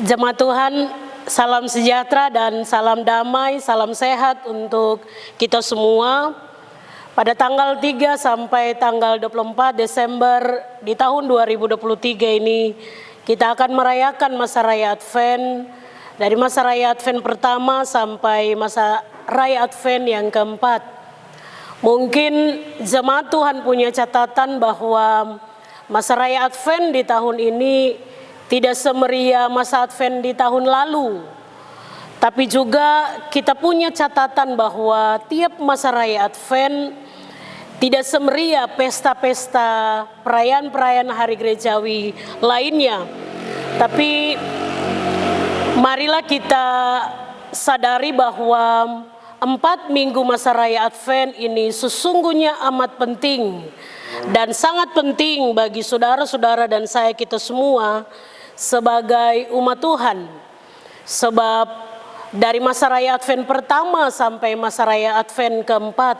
Jemaat Tuhan, salam sejahtera dan salam damai, salam sehat untuk kita semua. Pada tanggal 3 sampai tanggal 24 Desember di tahun 2023 ini, kita akan merayakan masa raya Advent, dari masa raya Advent pertama sampai masa raya Advent yang keempat. Mungkin jemaat Tuhan punya catatan bahwa masa raya Advent di tahun ini tidak semeriah masa Advent di tahun lalu. Tapi juga kita punya catatan bahwa tiap masa raya Advent tidak semeriah pesta-pesta perayaan-perayaan hari gerejawi lainnya. Tapi marilah kita sadari bahwa 4 minggu masa raya Advent ini sesungguhnya amat penting dan sangat penting bagi saudara-saudara dan saya kita semua sebagai umat Tuhan. Sebab dari masa raya Advent pertama sampai masa raya Advent keempat,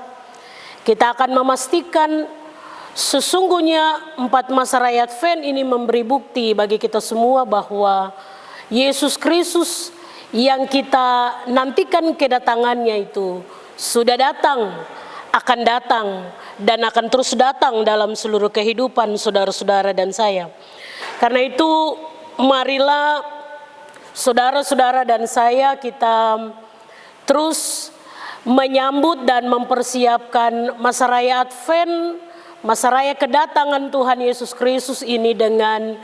kita akan memastikan sesungguhnya 4 masa raya Advent ini memberi bukti bagi kita semua bahwa Yesus Kristus yang kita nantikan kedatangannya itu sudah datang, akan datang, dan akan terus datang dalam seluruh kehidupan saudara-saudara dan saya. Karena itu marilah saudara-saudara dan saya kita terus menyambut dan mempersiapkan masa raya Advent, masa raya kedatangan Tuhan Yesus Kristus ini dengan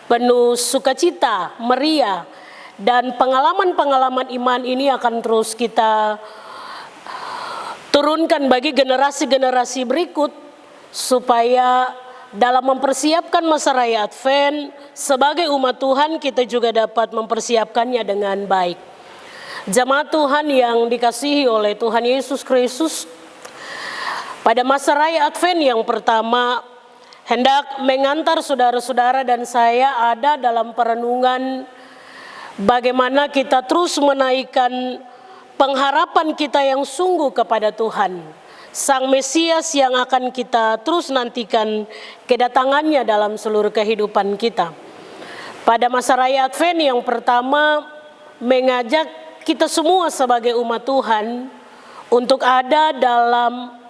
penuh sukacita, meriah, dan pengalaman-pengalaman iman ini akan terus kita turunkan bagi generasi-generasi berikut supaya dalam mempersiapkan masa raya Advent sebagai umat Tuhan kita juga dapat mempersiapkannya dengan baik. Jemaat Tuhan yang dikasihi oleh Tuhan Yesus Kristus, pada masa raya Advent yang pertama hendak mengantar saudara-saudara dan saya ada dalam perenungan bagaimana kita terus menaikkan pengharapan kita yang sungguh kepada Tuhan, Sang Mesias yang akan kita terus nantikan kedatangannya dalam seluruh kehidupan kita. Pada masa raya Advent yang pertama mengajak kita semua sebagai umat Tuhan untuk ada dalam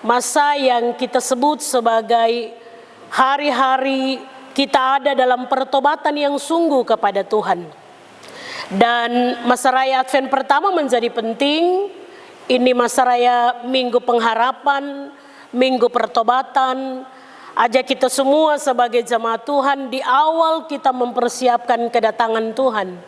masa yang kita sebut sebagai hari-hari kita ada dalam pertobatan yang sungguh kepada Tuhan. Dan masa raya Advent pertama menjadi penting. Ini masa raya Minggu Pengharapan, Minggu Pertobatan. Ajak kita semua sebagai jemaat Tuhan di awal kita mempersiapkan kedatangan Tuhan.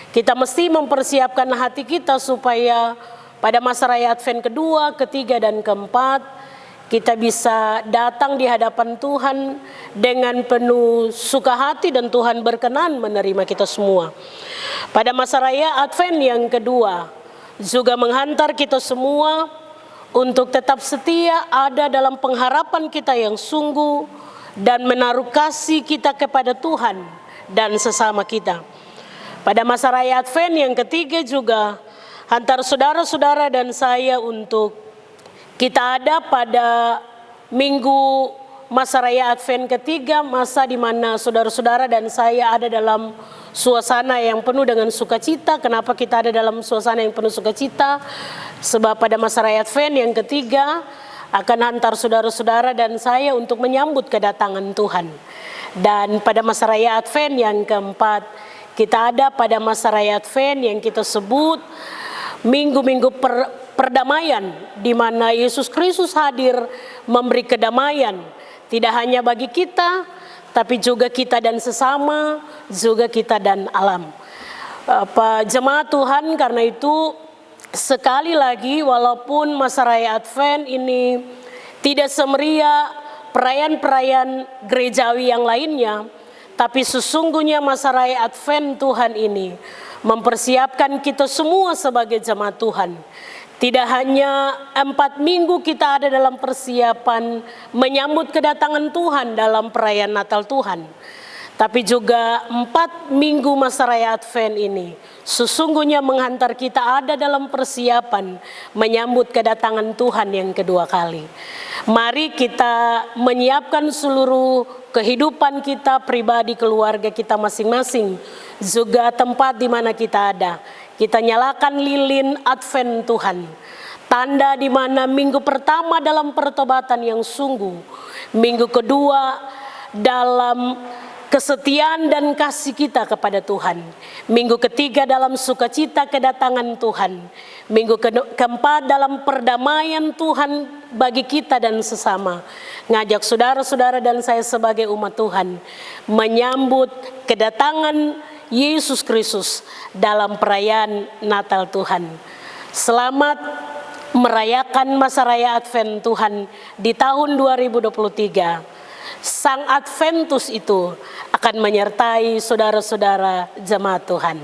Kita mesti mempersiapkan hati kita supaya pada masa raya Advent kedua, ketiga, dan keempat kita bisa datang di hadapan Tuhan dengan penuh suka hati dan Tuhan berkenan menerima kita semua. Pada masa raya Advent yang kedua juga menghantar kita semua untuk tetap setia ada dalam pengharapan kita yang sungguh dan menaruh kasih kita kepada Tuhan dan sesama kita. Pada masa raya Advent yang ketiga juga hantar saudara-saudara dan saya untuk kita ada pada minggu masa raya Advent ketiga, masa di mana saudara-saudara dan saya ada dalam suasana yang penuh dengan sukacita. Kenapa kita ada dalam suasana yang penuh sukacita? Sebab pada masa raya Advent yang ketiga akan hantar saudara-saudara dan saya untuk menyambut kedatangan Tuhan. Dan pada masa raya Advent yang keempat kita ada pada masa raya Advent yang kita sebut minggu-minggu perdamaian, di mana Yesus Kristus hadir memberi kedamaian tidak hanya bagi kita, tapi juga kita dan sesama, juga kita dan alam. Jemaat Tuhan, karena itu sekali lagi walaupun masa raya Advent ini tidak semeriah perayaan-perayaan gerejawi yang lainnya, tapi sesungguhnya masa raya Advent Tuhan ini mempersiapkan kita semua sebagai jemaat Tuhan. Tidak hanya 4 minggu kita ada dalam persiapan menyambut kedatangan Tuhan dalam perayaan Natal Tuhan, Tapi juga 4 minggu masa raya Advent ini sesungguhnya menghantar kita ada dalam persiapan menyambut kedatangan Tuhan yang kedua kali. Mari kita menyiapkan seluruh kehidupan kita pribadi, keluarga kita masing-masing, juga tempat di mana kita ada. Kita nyalakan lilin Advent Tuhan. Tanda di mana minggu pertama dalam pertobatan yang sungguh, minggu kedua dalam kesetiaan dan kasih kita kepada Tuhan, minggu ketiga dalam sukacita kedatangan Tuhan, minggu keempat dalam perdamaian Tuhan bagi kita dan sesama. Ngajak saudara-saudara dan saya sebagai umat Tuhan menyambut kedatangan Yesus Kristus dalam perayaan Natal Tuhan. Selamat merayakan masa raya Advent Tuhan di tahun 2023. Sang Adventus itu akan menyertai saudara-saudara jemaat Tuhan.